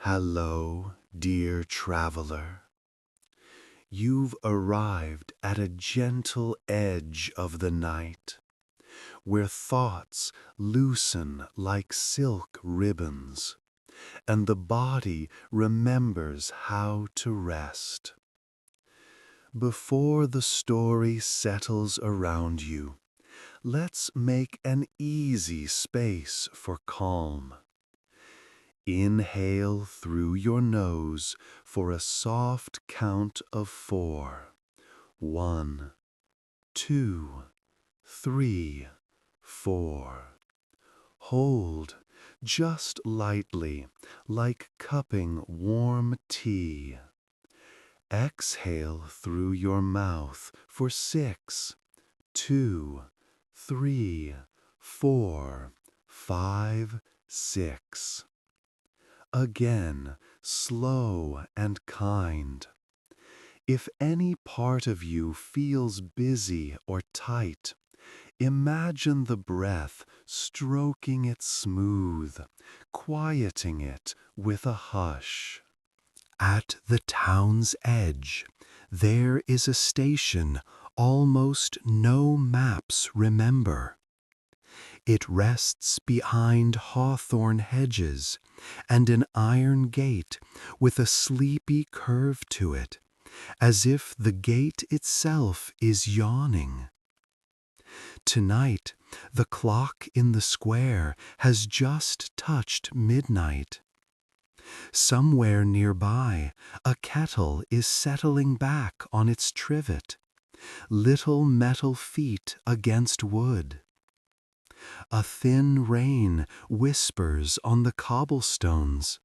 Hello, dear traveler. You've arrived at a gentle edge of the night, where thoughts loosen like silk ribbons, and the body remembers how to rest. Before the story settles around you, let's make an easy space for calm. Inhale through your nose for a soft count of 4. 1, 2, 3, 4. Hold just lightly, like cupping warm tea. Exhale through your mouth for 6, 2, 3, 4, 5, 6. Again, slow and kind. If any part of you feels busy or tight, imagine the breath stroking it smooth, quieting it with a hush. At the town's edge, there is a station almost no maps remember. It rests behind hawthorn hedges and an iron gate with a sleepy curve to it, as if the gate itself is yawning. Tonight, the clock in the square has just touched midnight. Somewhere nearby, a kettle is settling back on its trivet, little metal feet against wood. A thin rain whispers on the cobblestones,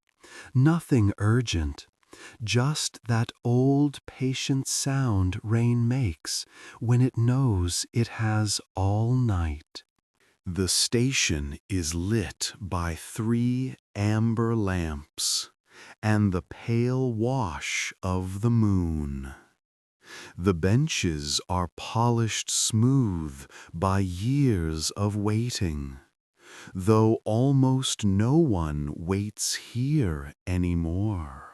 nothing urgent, just that old patient sound rain makes when it knows it has all night. The station is lit by 3 amber lamps and the pale wash of the moon. The benches are polished smooth by years of waiting, though almost no one waits here anymore.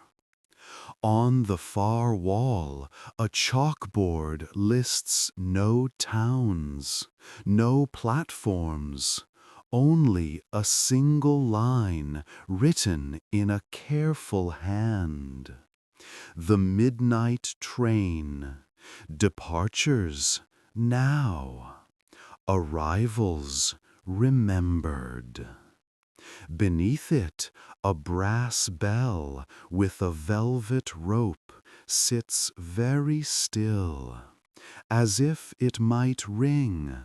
On the far wall, a chalkboard lists no towns, no platforms, only a single line written in a careful hand. The midnight train. Departures now. Arrivals remembered. Beneath it, a brass bell with a velvet rope sits very still, as if it might ring,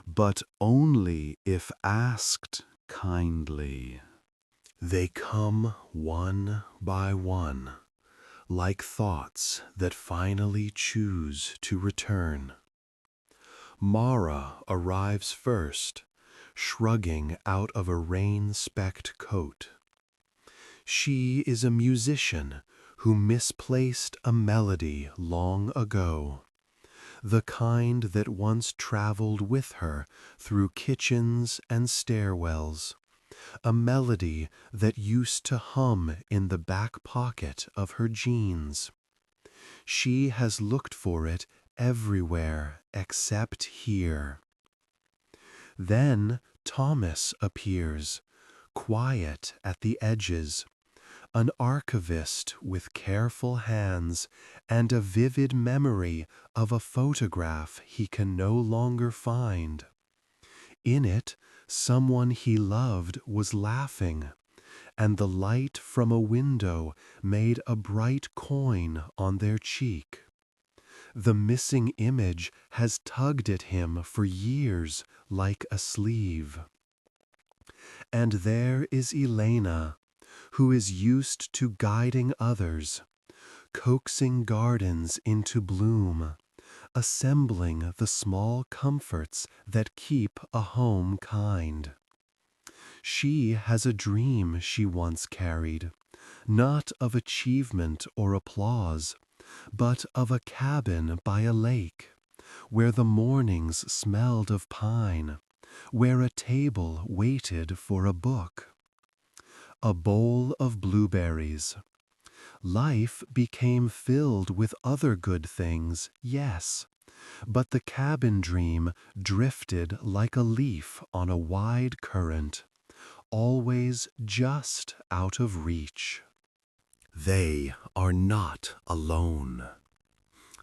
but only if asked kindly. They come one by one, like thoughts that finally choose to return. Mara arrives first, shrugging out of a rain-specked coat. She is a musician who misplaced a melody long ago, the kind that once traveled with her through kitchens and stairwells, a melody that used to hum in the back pocket of her jeans. She has looked for it everywhere except here. Then Thomas appears, quiet at the edges, an archivist with careful hands and a vivid memory of a photograph he can no longer find. In it, someone he loved was laughing, and the light from a window made a bright coin on their cheek. The missing image has tugged at him for years like a sleeve. And there is Elena, who is used to guiding others, coaxing gardens into bloom, assembling the small comforts that keep a home kind. She has a dream she once carried, not of achievement or applause, but of a cabin by a lake, where the mornings smelled of pine, where a table waited for a book. a bowl of blueberries. Life became filled with other good things, yes, but the cabin dream drifted like a leaf on a wide current, always just out of reach. They are not alone.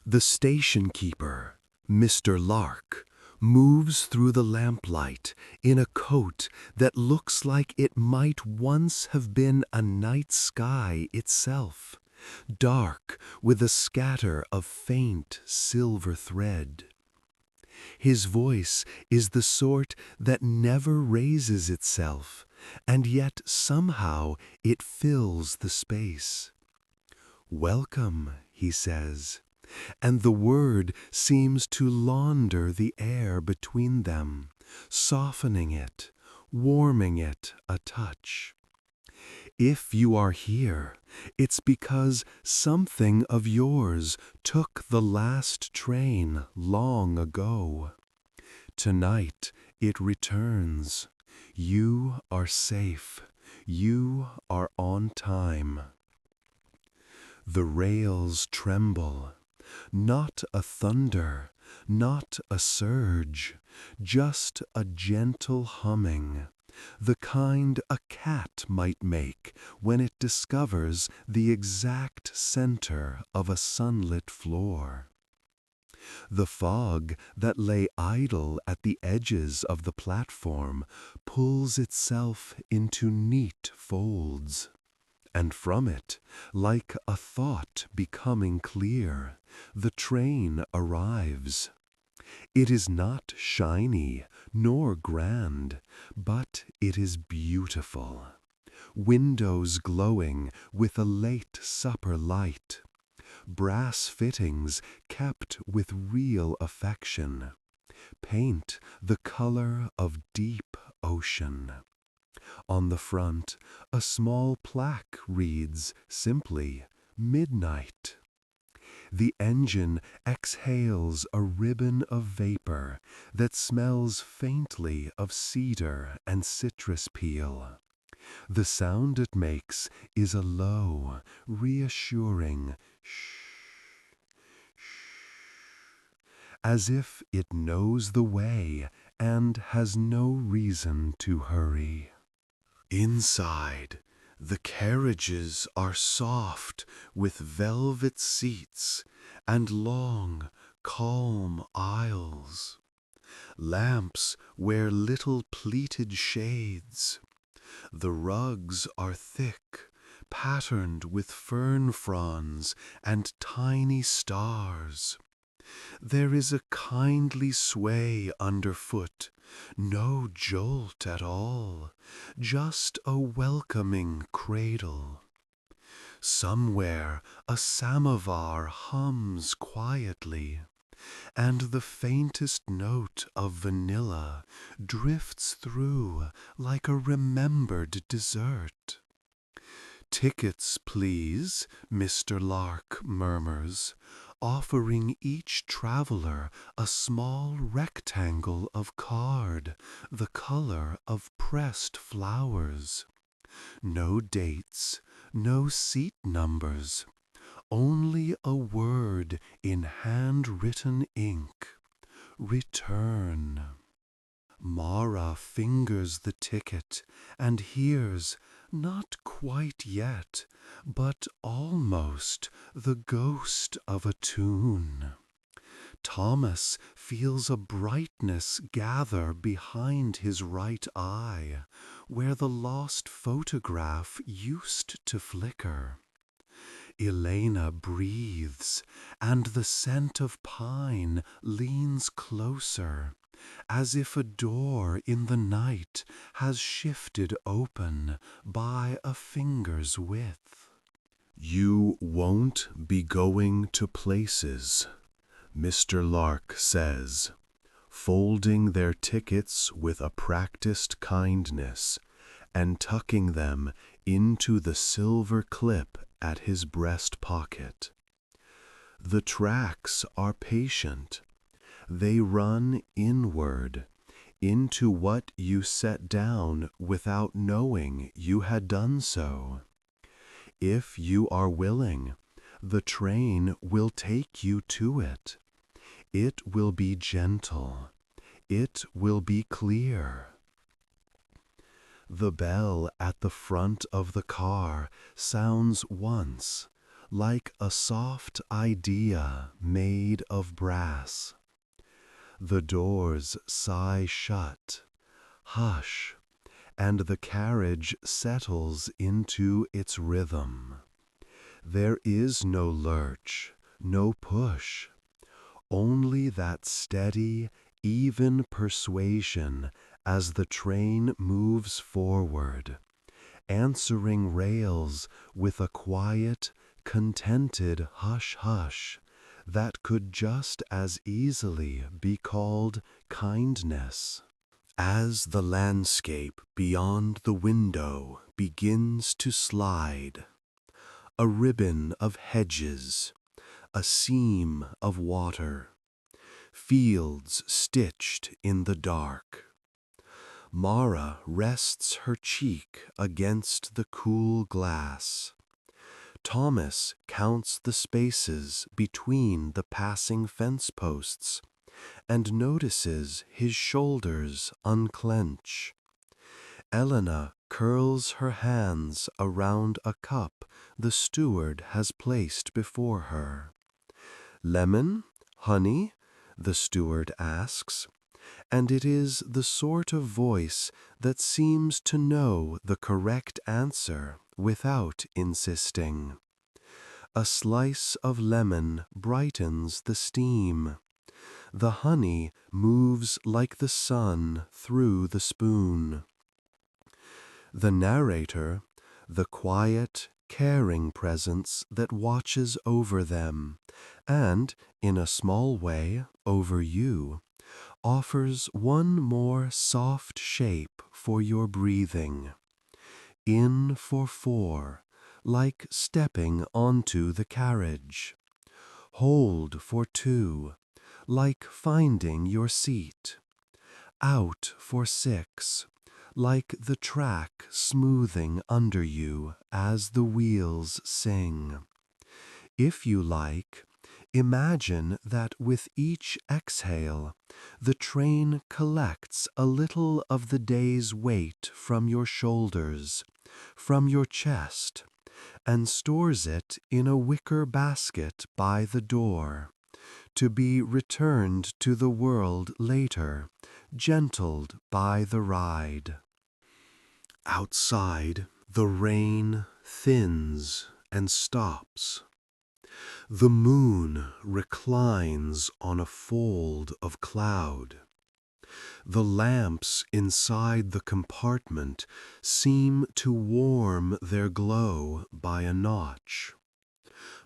The station keeper, Mr. Lark, moves through the lamplight in a coat that looks like it might once have been a night sky itself, dark with a scatter of faint silver thread. His voice is the sort that never raises itself, and yet somehow it fills the space. "Welcome," he says, and the word seems to launder the air between them, softening it, warming it a touch. If you are here, it's because something of yours took the last train long ago. Tonight it returns. You are safe. You are on time. The rails tremble. Not a thunder, not a surge, just a gentle humming, the kind a cat might make when it discovers the exact center of a sunlit floor. The fog that lay idle at the edges of the platform pulls itself into neat folds. And from it, like a thought becoming clear, the train arrives. It is not shiny nor grand, but it is beautiful. Windows glowing with a late supper light. Brass fittings kept with real affection. Paint the color of deep ocean. On the front, a small plaque reads simply, "Midnight." The engine exhales a ribbon of vapor that smells faintly of cedar and citrus peel. The sound it makes is a low, reassuring shh, as if it knows the way and has no reason to hurry. Inside, the carriages are soft with velvet seats and long, calm aisles. Lamps wear little pleated shades. The rugs are thick, patterned with fern fronds and tiny stars. There is a kindly sway underfoot, no jolt at all, just a welcoming cradle. Somewhere a samovar hums quietly, and the faintest note of vanilla drifts through like a remembered dessert. "Tickets, please," Mr. Lark murmurs, offering each traveler a small rectangle of card, the color of pressed flowers. No dates, no seat numbers, only a word in handwritten ink: "Return." Mara fingers the ticket and hears, not quite yet, but almost, the ghost of a tune. Thomas feels a brightness gather behind his right eye, where the lost photograph used to flicker. Elena breathes, and the scent of pine leans closer, as if a door in the night has shifted open by a finger's width. "You won't be going to places," Mr. Lark says, folding their tickets with a practiced kindness and tucking them into the silver clip at his breast pocket. The tracks are patient. They run inward, into what you set down without knowing you had done so. If you are willing, the train will take you to it. It will be gentle. It will be clear. The bell at the front of the car sounds once like a soft idea made of brass. The doors sigh shut, hush, and the carriage settles into its rhythm. There is no lurch, no push, only that steady, even persuasion as the train moves forward, answering rails with a quiet, contented hush-hush that could just as easily be called kindness. As the landscape beyond the window begins to slide, a ribbon of hedges, a seam of water, fields stitched in the dark. Mara rests her cheek against the cool glass. Thomas counts the spaces between the passing fence posts and notices his shoulders unclench. Elena curls her hands around a cup the steward has placed before her. "Lemon? Honey?" the steward asks, and it is the sort of voice that seems to know the correct answer without insisting. A slice of lemon brightens the steam. The honey moves like the sun through the spoon. The narrator, the quiet, caring presence that watches over them, and, in a small way, over you, offers one more soft shape for your breathing. In for 4, like stepping onto the carriage. Hold for 2, like finding your seat. Out for 6, like the track smoothing under you as the wheels sing. If you like, imagine that with each exhale, the train collects a little of the day's weight from your shoulders, from your chest, and stores it in a wicker basket by the door, to be returned to the world later, gentled by the ride. Outside, the rain thins and stops. The moon reclines on a fold of cloud. The lamps inside the compartment seem to warm their glow by a notch.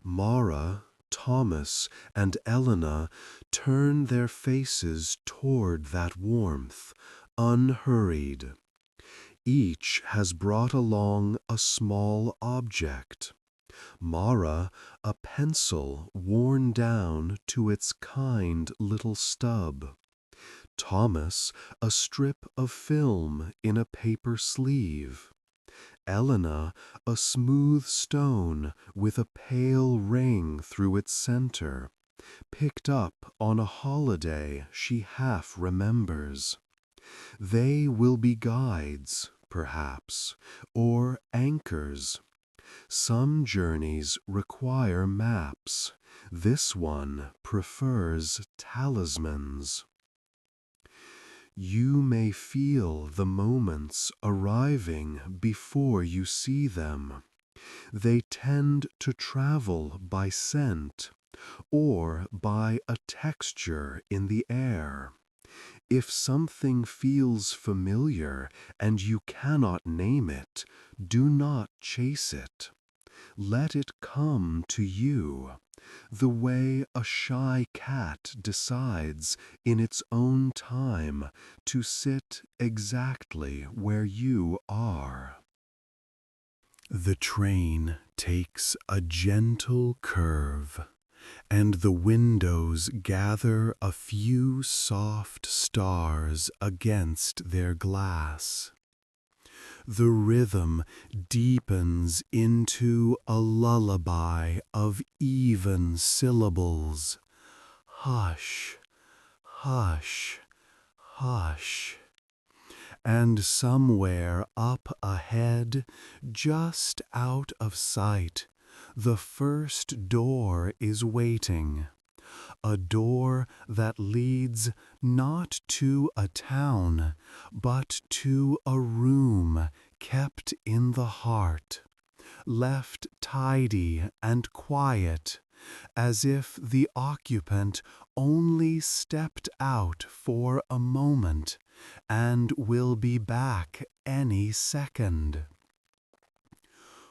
Mara, Thomas, and Elena turn their faces toward that warmth, unhurried. Each has brought along a small object. Mara, a pencil worn down to its kind little stub. Thomas, a strip of film in a paper sleeve. Elena, a smooth stone with a pale ring through its center, picked up on a holiday she half remembers. They will be guides, perhaps, or anchors. Some journeys require maps. This one prefers talismans. You may feel the moments arriving before you see them. They tend to travel by scent or by a texture in the air. If something feels familiar and you cannot name it, do not chase it. Let it come to you, the way a shy cat decides in its own time to sit exactly where you are. The train takes a gentle curve, and the windows gather a few soft stars against their glass. The rhythm deepens into a lullaby of even syllables. Hush, hush, hush. And somewhere up ahead, just out of sight, the first door is waiting. A door that leads not to a town, but to a room kept in the heart, left tidy and quiet, as if the occupant only stepped out for a moment and will be back any second.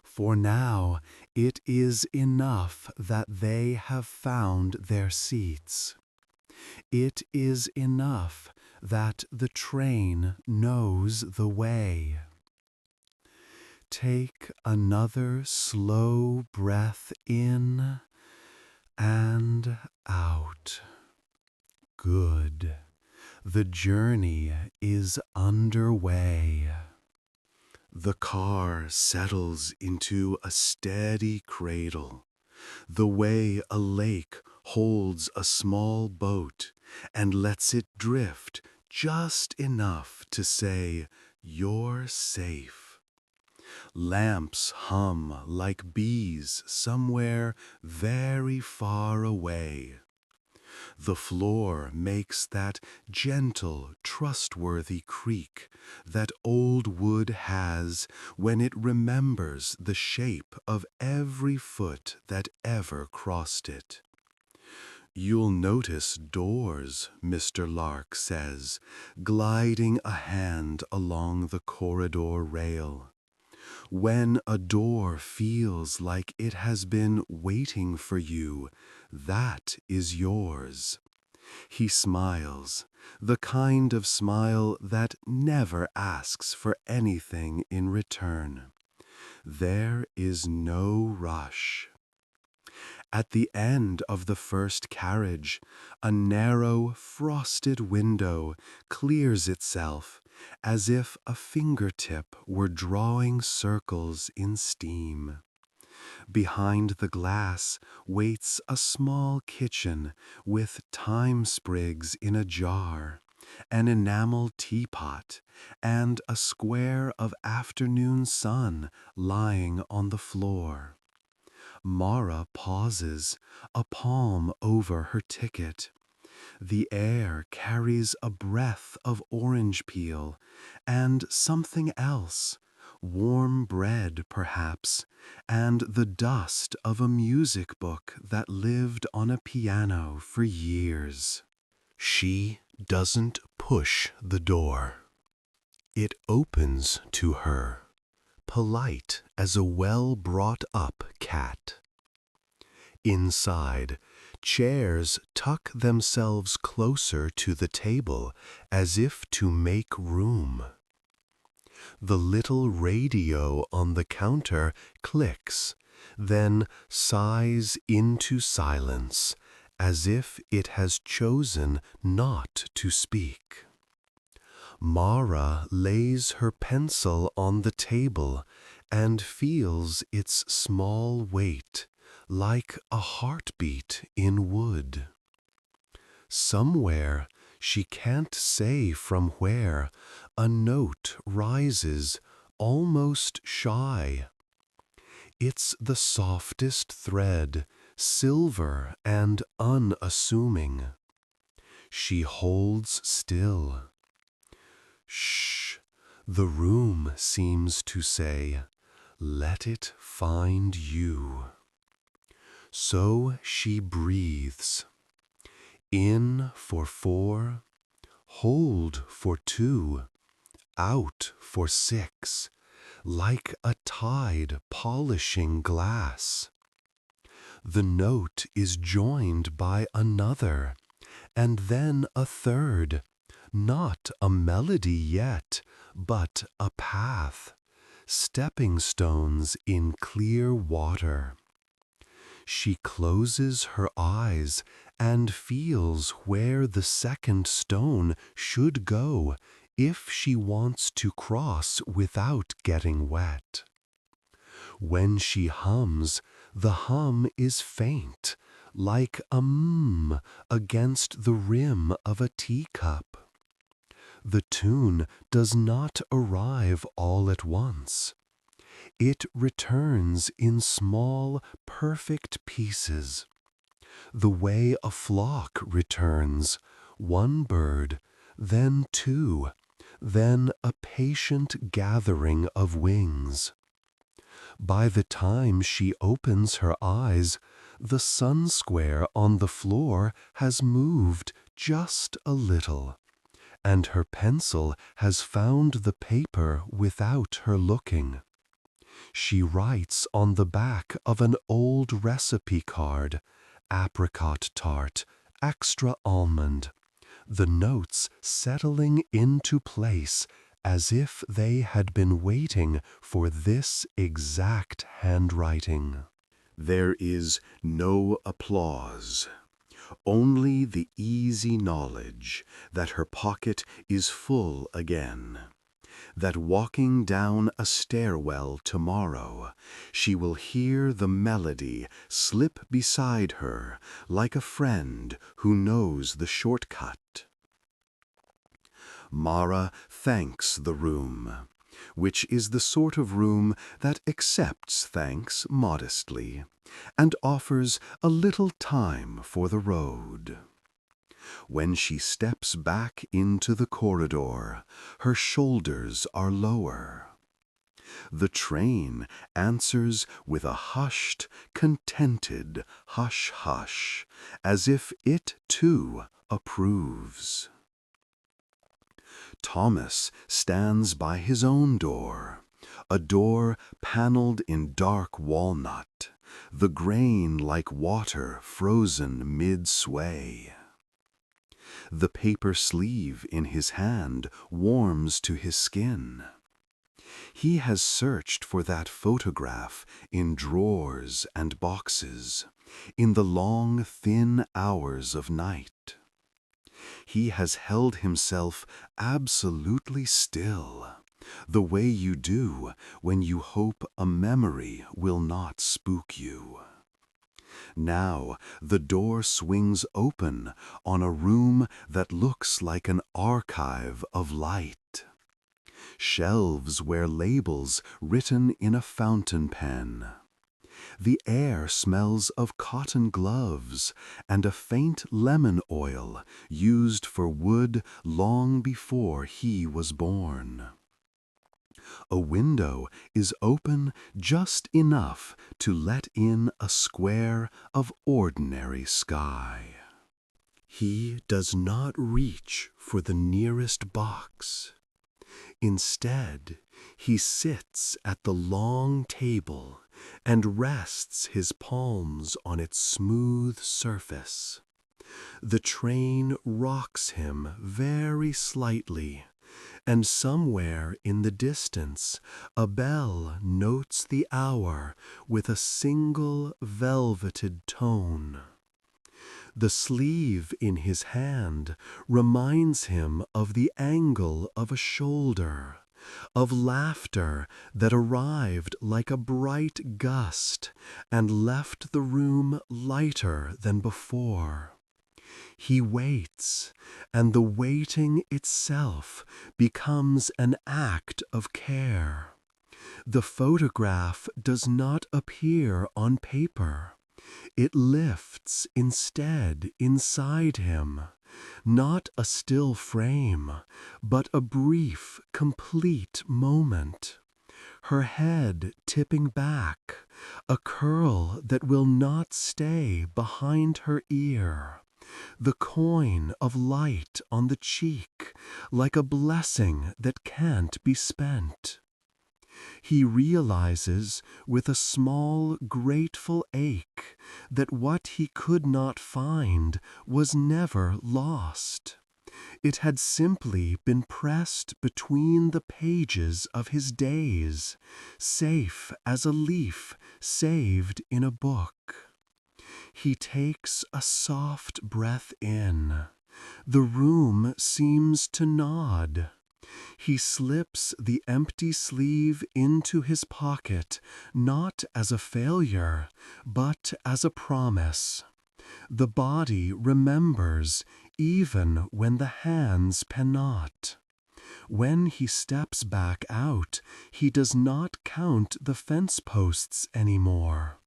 For now it is enough that they have found their seats. It is enough that the train knows the way. Take another slow breath in and out. Good. The journey is underway. The car settles into a steady cradle, the way a lake holds a small boat and lets it drift just enough to say, "You're safe." Lamps hum like bees somewhere very far away. The floor makes that gentle, trustworthy creak that old wood has when it remembers the shape of every foot that ever crossed it. "You'll notice doors," Mr. Lark says, gliding a hand along the corridor rail. When a door feels like it has been waiting for you, that is yours. He smiles, the kind of smile that never asks for anything in return. There is no rush. At the end of the first carriage, a narrow, frosted window clears itself as if a fingertip were drawing circles in steam. Behind the glass waits a small kitchen with thyme sprigs in a jar, an enamel teapot, and a square of afternoon sun lying on the floor. Mara pauses, a palm over her ticket. The air carries a breath of orange peel and something else, warm bread perhaps, and the dust of a music book that lived on a piano for years. She doesn't push the door. It opens to her, polite as a well-brought-up cat. Inside, chairs tuck themselves closer to the table as if to make room. The little radio on the counter clicks, then sighs into silence, as if it has chosen not to speak. Mara lays her pencil on the table and feels its small weight, like a heartbeat in wood. Somewhere, she can't say from where, a note rises, almost shy. It's the softest thread, silver and unassuming. She holds still. Shh, the room seems to say, let it find you. So she breathes. In for 4, hold for 2, out for 6, like a tide polishing glass. The note is joined by another, and then a third, not a melody yet, but a path, stepping stones in clear water. She closes her eyes and feels where the second stone should go if she wants to cross without getting wet. When she hums, the hum is faint, like a against the rim of a teacup. The tune does not arrive all at once. It returns in small, perfect pieces, the way a flock returns, one bird, then two, then a patient gathering of wings. By the time she opens her eyes, the sun square on the floor has moved just a little, and her pencil has found the paper without her looking. She writes on the back of an old recipe card, apricot tart, extra almond, the notes settling into place as if they had been waiting for this exact handwriting. There is no applause, only the easy knowledge that her pocket is full again, that walking down a stairwell tomorrow, she will hear the melody slip beside her like a friend who knows the shortcut. Mara thanks the room, which is the sort of room that accepts thanks modestly and offers a little time for the road. When she steps back into the corridor, her shoulders are lower. The train answers with a hushed, contented hush-hush, as if it, too, approves. Thomas stands by his own door, a door paneled in dark walnut, the grain like water frozen mid-sway. The paper sleeve in his hand warms to his skin. He has searched for that photograph in drawers and boxes, in the long, thin hours of night. He has held himself absolutely still, the way you do when you hope a memory will not spook you. Now the door swings open on a room that looks like an archive of light. Shelves where labels written in a fountain pen. The air smells of cotton gloves and a faint lemon oil used for wood long before he was born. A window is open just enough to let in a square of ordinary sky. He does not reach for the nearest box. Instead, he sits at the long table and rests his palms on its smooth surface. The train rocks him very slightly, and somewhere in the distance a bell notes the hour with a single velveted tone. The sleeve in his hand reminds him of the angle of a shoulder, of laughter that arrived like a bright gust and left the room lighter than before. He waits, and the waiting itself becomes an act of care. The photograph does not appear on paper. It lifts instead inside him, not a still frame, but a brief, complete moment. Her head tipping back, a curl that will not stay behind her ear, the coin of light on the cheek, like a blessing that can't be spent. He realizes with a small, grateful ache that what he could not find was never lost. It had simply been pressed between the pages of his days, safe as a leaf saved in a book. He takes a soft breath in. The room seems to nod. He slips the empty sleeve into his pocket, not as a failure, but as a promise. The body remembers even when the hands cannot. When he steps back out, he does not count the fence posts anymore.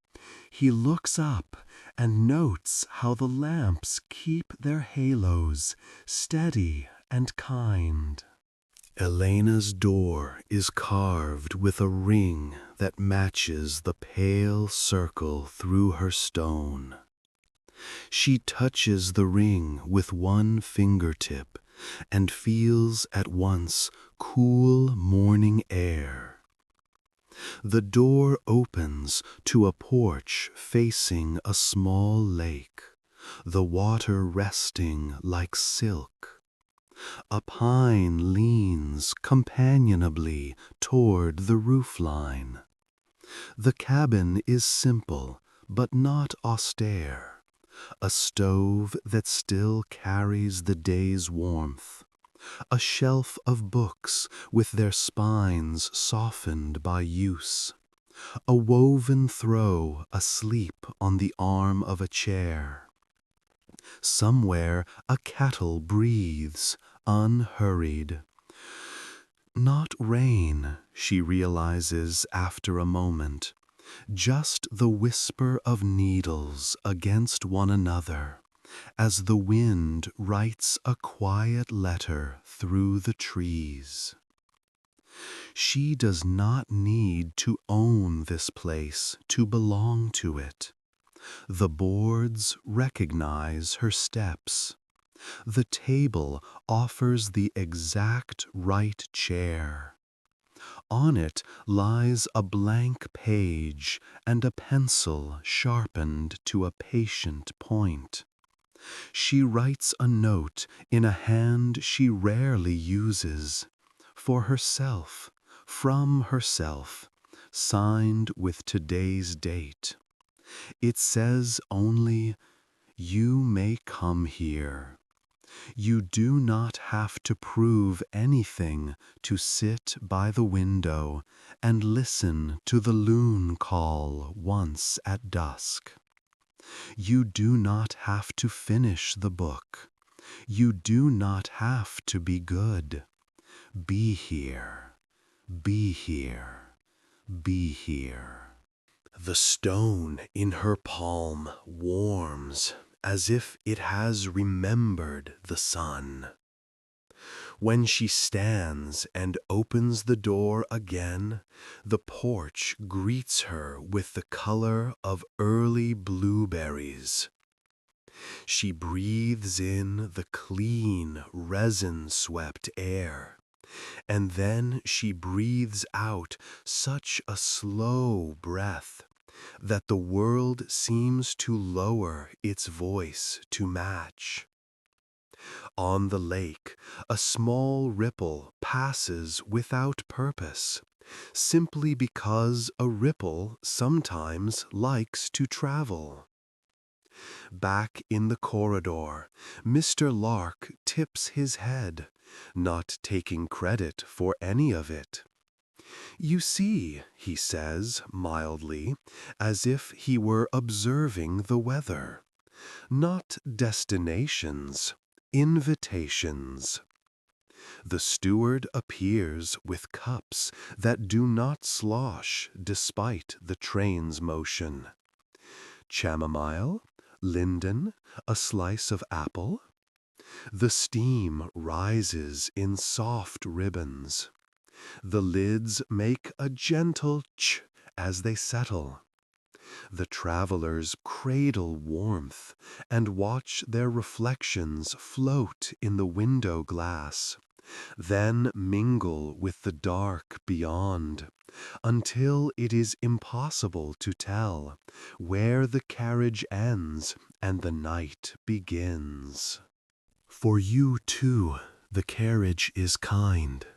He looks up and notes how the lamps keep their halos steady and kind. Elena's door is carved with a ring that matches the pale circle through her stone. She touches the ring with one fingertip and feels at once cool morning air. The door opens to a porch facing a small lake, the water resting like silk. A pine leans companionably toward the roofline. The cabin is simple but not austere. A stove that still carries the day's warmth. A shelf of books with their spines softened by use. A woven throw asleep on the arm of a chair. Somewhere a kettle breathes, unhurried. Not rain, she realizes after a moment. Just the whisper of needles against one another, as the wind writes a quiet letter through the trees. She does not need to own this place to belong to it. The boards recognize her steps. The table offers the exact right chair. On it lies a blank page and a pencil sharpened to a patient point. She writes a note in a hand she rarely uses, for herself, from herself, signed with today's date. It says only, "You may come here." You do not have to prove anything to sit by the window and listen to the loon call once at dusk. You do not have to finish the book. You do not have to be good. Be here. Be here. Be here. The stone in her palm warms as if it has remembered the sun. When she stands and opens the door again, the porch greets her with the color of early blueberries. She breathes in the clean, resin-swept air, and then she breathes out such a slow breath that the world seems to lower its voice to match. On the lake, a small ripple passes without purpose, simply because a ripple sometimes likes to travel. Back in the corridor, Mr. Lark tips his head, not taking credit for any of it. "You see," he says mildly, as if he were observing the weather, "not destinations, invitations." The steward appears with cups that do not slosh despite the train's motion. Chamomile, linden, a slice of apple. The steam rises in soft ribbons. The lids make a gentle ch as they settle. The travelers cradle warmth and watch their reflections float in the window glass, then mingle with the dark beyond, until it is impossible to tell where the carriage ends and the night begins. For you, too, the carriage is kind.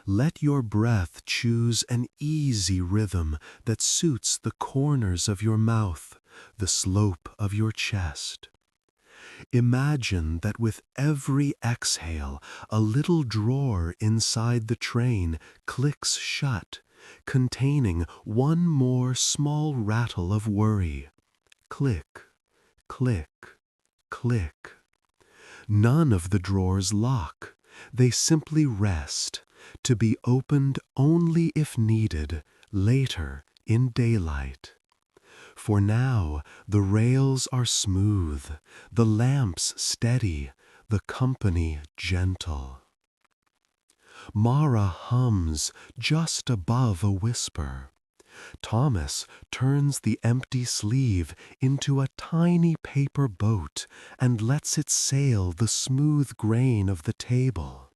Let your breath choose an easy rhythm that suits the corners of your mouth, the slope of your chest. Imagine that with every exhale, a little drawer inside the train clicks shut, containing one more small rattle of worry. Click, click, click. None of the drawers lock. They simply rest, to be opened only if needed, later in daylight. For now the rails are smooth, the lamps steady, the company gentle. Mara hums just above a whisper. Thomas turns the empty sleeve into a tiny paper boat and lets it sail the smooth grain of the table.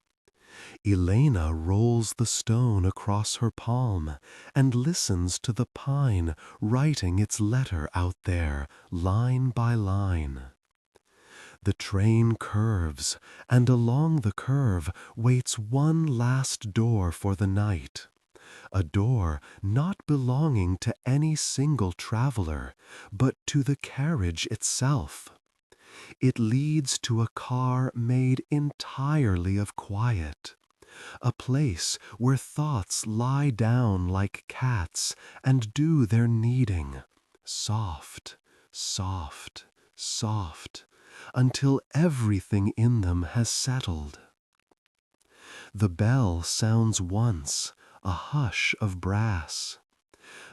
Elena rolls the stone across her palm and listens to the pine writing its letter out there, line by line. The train curves, and along the curve waits one last door for the night. A door not belonging to any single traveler, but to the carriage itself. It leads to a car made entirely of quiet, a place where thoughts lie down like cats and do their kneading, soft, soft, soft, until everything in them has settled. The bell sounds once, a hush of brass.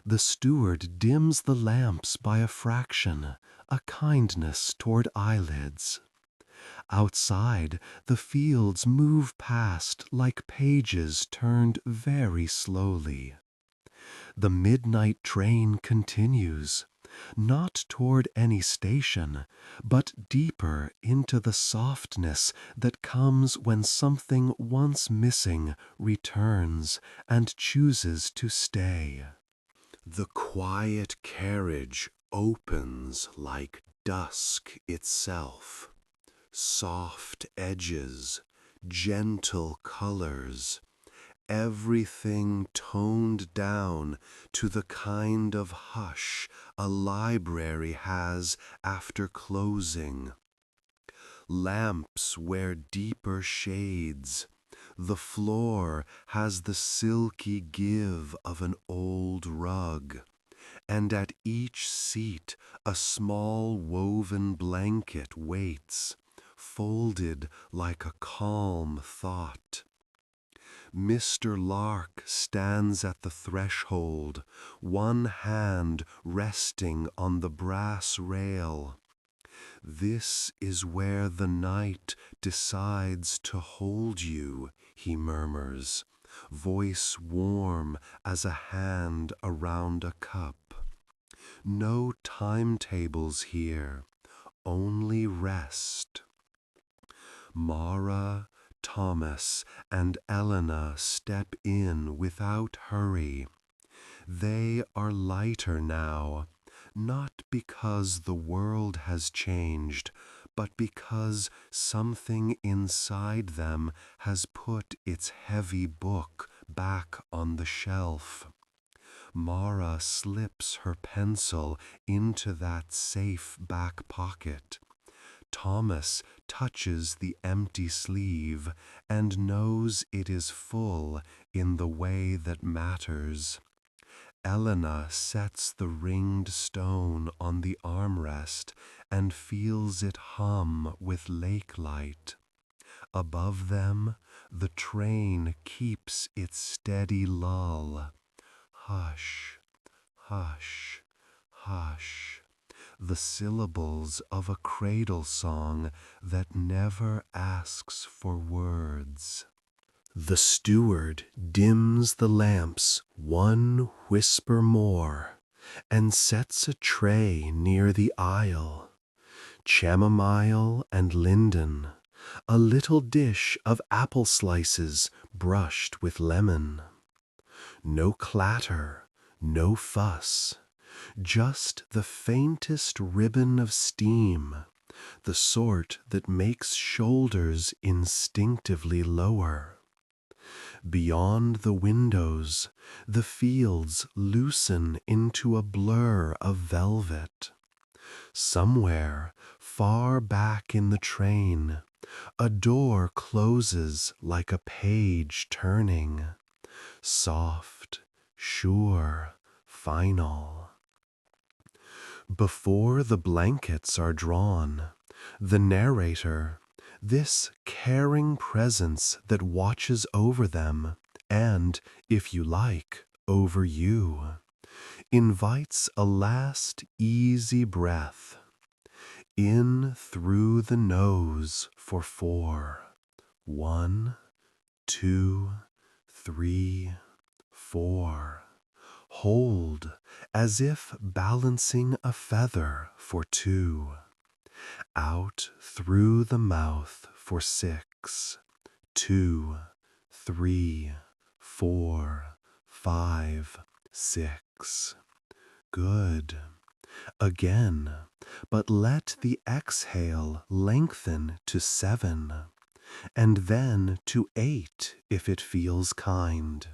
The steward dims the lamps by a fraction, a kindness toward eyelids. Outside, the fields move past like pages turned very slowly. The midnight train continues, not toward any station, but deeper into the softness that comes when something once missing returns and chooses to stay. The quiet carriage opens like dusk itself. Soft edges, gentle colors, everything toned down to the kind of hush a library has after closing. Lamps wear deeper shades. The floor has the silky give of an old rug, and at each seat a small woven blanket waits, folded like a calm thought. Mr. Lark stands at the threshold, one hand resting on the brass rail. This is where the night decides to hold you, he murmurs, voice warm as a hand around a cup. No timetables here, only rest. Mara, Thomas, and Elena step in without hurry. They are lighter now, not because the world has changed, but because something inside them has put its heavy book back on the shelf. Mara slips her pencil into that safe back pocket. Thomas touches the empty sleeve and knows it is full in the way that matters. Elena sets the ringed stone on the armrest and feels it hum with lake light. Above them, the train keeps its steady lull. Hush, hush, hush, the syllables of a cradle song that never asks for words. The steward dims the lamps one whisper more and sets a tray near the aisle. Chamomile and linden, a little dish of apple slices brushed with lemon. No clatter, no fuss, just the faintest ribbon of steam, the sort that makes shoulders instinctively lower. Beyond the windows, the fields loosen into a blur of velvet. Somewhere, far back in the train, a door closes like a page turning, soft, sure, final. Before the blankets are drawn, the narrator, this caring presence that watches over them and, if you like, over you, invites a last easy breath. In through the nose for 4. 1, 2, 3, 4. Hold as if balancing a feather for 2. Out through the mouth for 6. 2, 3, 4, 5, 6. Good. Again, but let the exhale lengthen to 7, and then to 8 if it feels kind.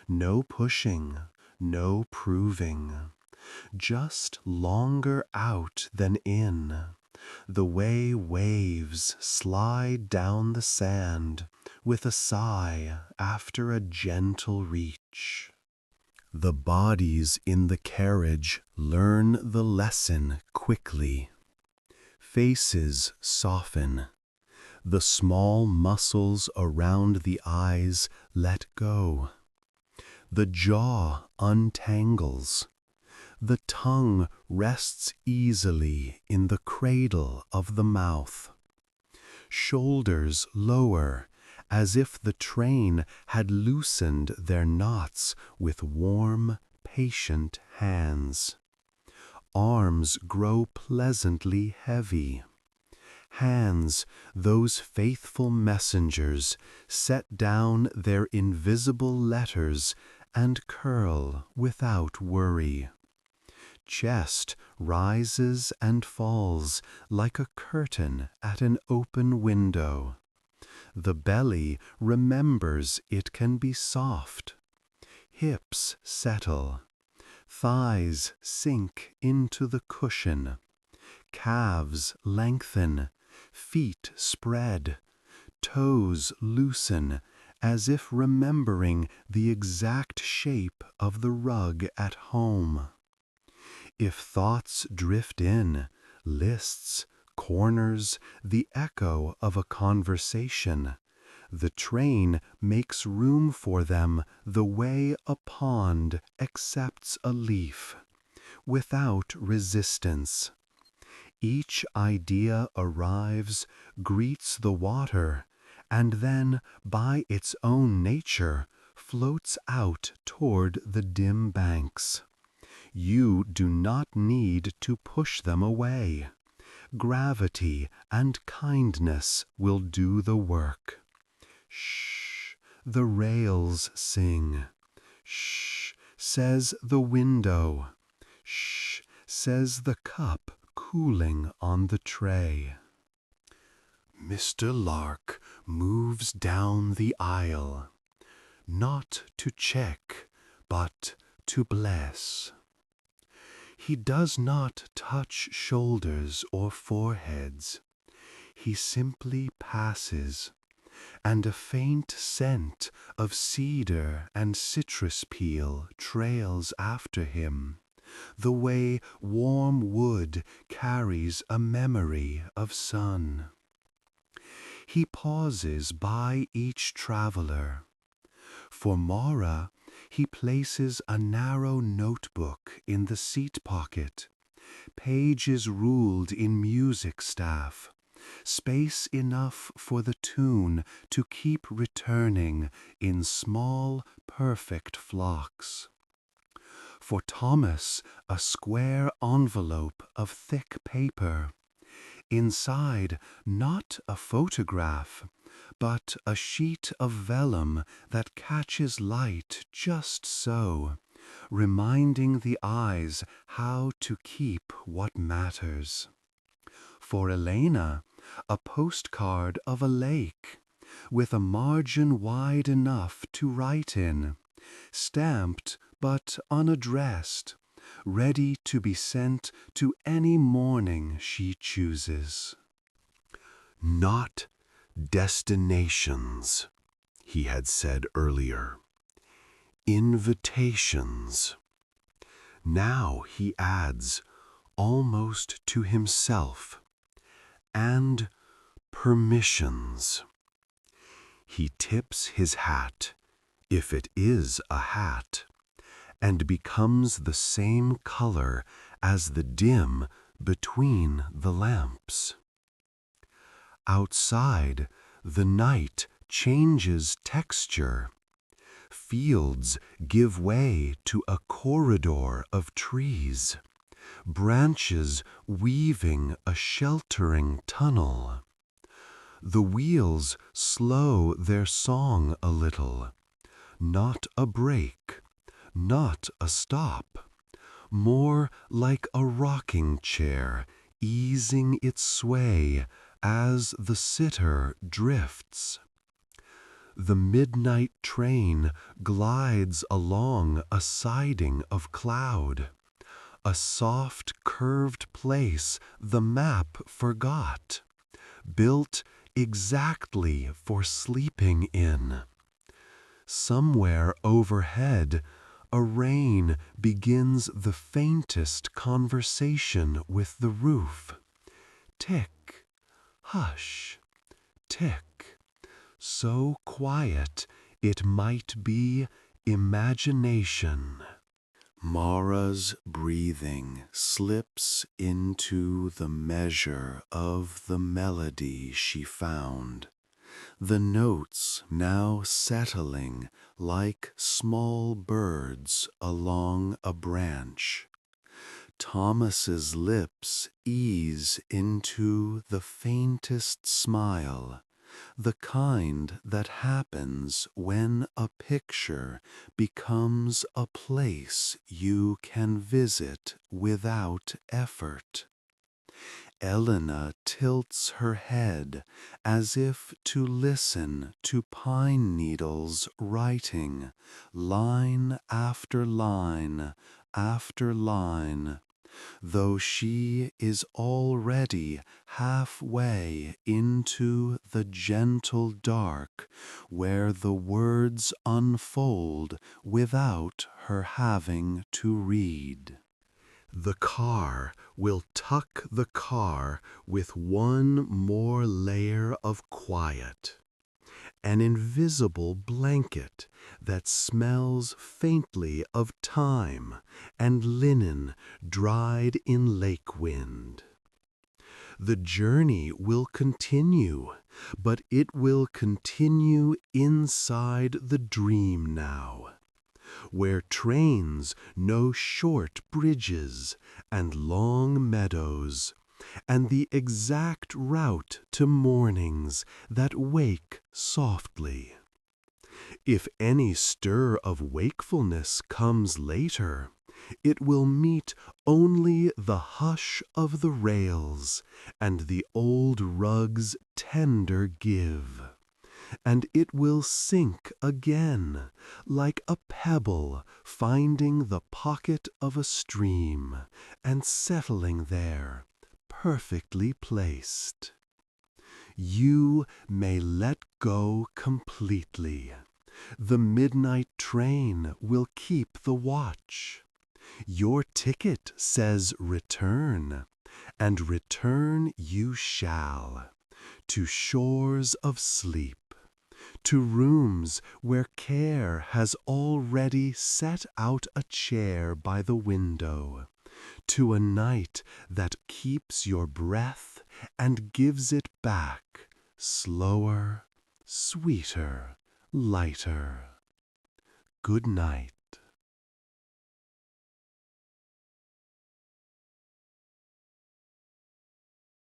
No pushing, no proving, just longer out than in, the way waves slide down the sand with a sigh after a gentle reach. The bodies in the carriage learn the lesson quickly. Faces soften. The small muscles around the eyes let go. The jaw untangles. The tongue rests easily in the cradle of the mouth. Shoulders lower, as if the train had loosened their knots with warm, patient hands. Arms grow pleasantly heavy. Hands, those faithful messengers, set down their invisible letters and curl without worry. Chest rises and falls like a curtain at an open window. The belly remembers it can be soft. Hips settle. Thighs sink into the cushion. Calves lengthen. Feet spread. Toes loosen, as if remembering the exact shape of the rug at home. If thoughts drift in, lists, corners, the echo of a conversation, the train makes room for them the way a pond accepts a leaf, without resistance. Each idea arrives, greets the water, and then, by its own nature, floats out toward the dim banks. You do not need to push them away. Gravity and kindness will do the work. Shh, the rails sing. Shh, says the window. Shh, says the cup cooling on the tray. Mr. Lark moves down the aisle, not to check, but to bless. He does not touch shoulders or foreheads. He simply passes, and a faint scent of cedar and citrus peel trails after him, the way warm wood carries a memory of sun. He pauses by each traveler. For Mara, he places a narrow notebook in the seat pocket, pages ruled in music staff, space enough for the tune to keep returning in small, perfect flocks. For Thomas, a square envelope of thick paper. Inside, not a photograph, but a sheet of vellum that catches light just so, reminding the eyes how to keep what matters. For Elena, a postcard of a lake, with a margin wide enough to write in, stamped but unaddressed, ready to be sent to any morning she chooses. Not destinations, he had said earlier. Invitations. Now he adds, almost to himself, and permissions. He tips his hat, if it is a hat, and becomes the same color as the dim between the lamps. Outside, the night changes texture. Fields give way to a corridor of trees, branches weaving a sheltering tunnel. The wheels slow their song a little, not a break, not a stop, more like a rocking chair easing its sway as the sitter drifts. The midnight train glides along a siding of cloud, a soft curved place the map forgot, built exactly for sleeping in. Somewhere overhead, a rain begins the faintest conversation with the roof. Tick, hush, tick, so quiet it might be imagination. Mara's breathing slips into the measure of the melody she found, the notes now settling like small birds along a branch. Thomas's lips ease into the faintest smile, the kind that happens when a picture becomes a place you can visit without effort. Elena tilts her head as if to listen to pine needles writing, line after line after line, though she is already halfway into the gentle dark where the words unfold without her having to read. The car will tuck the car with one more layer of quiet, an invisible blanket that smells faintly of thyme and linen dried in lake wind. The journey will continue, but it will continue inside the dream now, where trains know short bridges and long meadows, and the exact route to mornings that wake softly. If any stir of wakefulness comes later, it will meet only the hush of the rails and the old rug's tender give, and it will sink again like a pebble finding the pocket of a stream and settling there, perfectly placed. You may let go completely. The midnight train will keep the watch. Your ticket says return, and return you shall, to shores of sleep, to rooms where care has already set out a chair by the window, to a night that keeps your breath and gives it back, slower, sweeter, lighter. Good night.